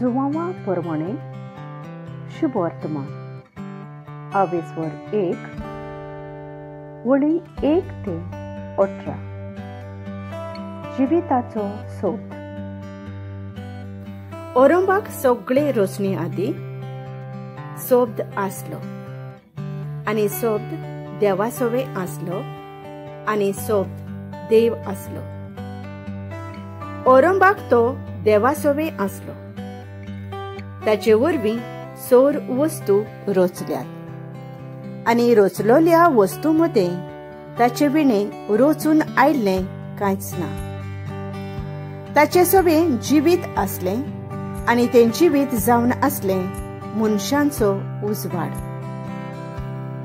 जुवांवा परमणे शुभ वर्तमान आवेसवर 1 वळी 1 ते 18 जिविताचो सोद. औरंबाक सगळे रोचणे आदी सोब्द आसलो आणि सोब्द देवासोवे आसलो आणि सोब्द देव आसलो. औरंबाक तो देवासोवे आसलो. ताचे वरवीं सोर वस्तू रोचल्यात आणि रोचलोल्या वस्तू मदे ताचे विणे रोचून आयिल्ले कांयच ना. ताचे सोबे जिवीत आसले आणि ते जिवीत जावन आसले मनशांचो उजवाड.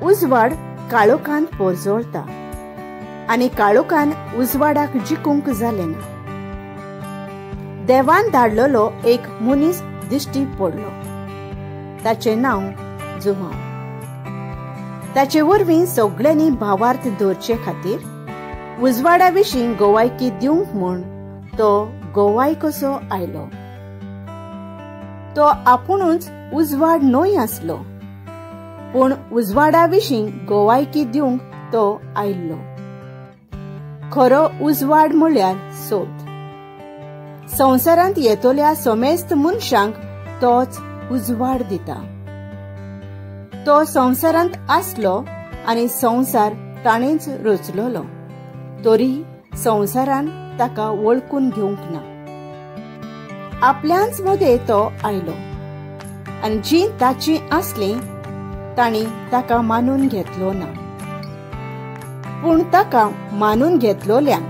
उजवाड काळोखांत पोरजोळता आणि काळोखान उजवाडाक जिखूंक जाले ना. देवान धाडलेलो एक मनीस दिश्टी पडलो. ताचे नांव जुवांव. ताचे वरवीं सगळ्यांनी भावार्थ दवरचे खातीर उजवाडा विशीं गोवायकी दिवंक म्हूण तो गोवाय कसो आयलो. तो आपुणूच उजवाड न्हय आसलो, पूण उजवाडा विशीं गोवायकी दिवंक तो आयिल्लो. खरो उजवाड म्हळ्यार सोद. संवसारांत येतोल्या सोमेस्त मनशांक तोच उजवाड दिता. तो संवसारांत आसलो आणि संवसार ताणेच रचलोलो, तरी संवसारान ताका वळखून घेवंक ना. आपल्याच मदें तो आयलो आणि जी ताची आसली तांणी ताका मानून घेतलो ना. पूण ताका मानून घेतलोल्यांक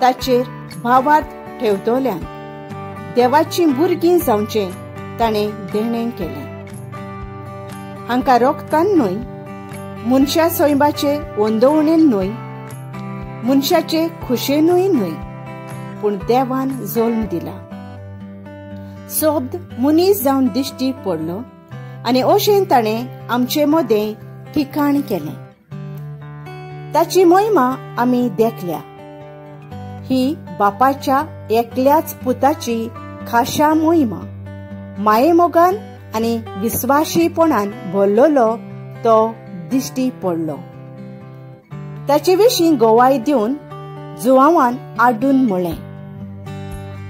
ताचेर भावार्थ ठेवतोल्यांक देवाची भुरगीं जावचें ताणें देणें केलें. हांकां रोगतान न्हय, मनशा सोयबाचे वंदवणेन न्हय, मनशाचे खुशेनूय न्हय, पूण देवान जल्म दिला. सोब्द मनीस जावन दिश्टी पडलो आनी अशें ताणें आमचे मदें ठिकाण केलें. ताची महिमा आमी देखल्या. ही बापाच्या एकल्याच पुताची खाशा महिमा. मायेमोगान आनी विस्वाशीपणान भरलोलो तो दिश्टी पडलो. ताचे विशीं गोवाय दिवन जुवांवान आडून म्हळें,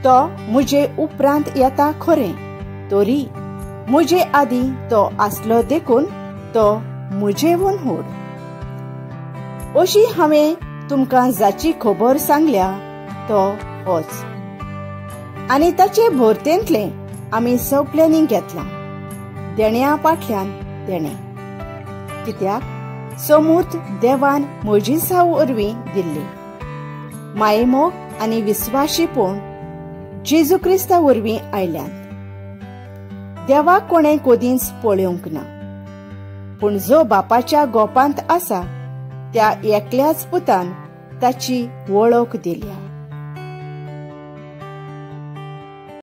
तो म्हजे उपरांत येता खरें, तरी म्हजे आदी तो आसलो देखून तो म्हजेवन व्हड. अशी हांवें तुमकां जाची खबर सांगल्या तो होच. आनी ताचे भोरतेंतले आमी सगळ्यांनी घेतलां, देण्या फाटल्यान देणें. कित्याक समूर्त देवान मोजिसा वरवीं दिल्ली. मायेमोग आनी विस्वाशीपण जेजू क्रिस्ता वरवीं आयल्यान. देवाक कोणें कदींच पळोवंक ना, पूण जो बापाच्या गोपांत आसा त्या एकल्याच पुतान ताची वळख दिल्या.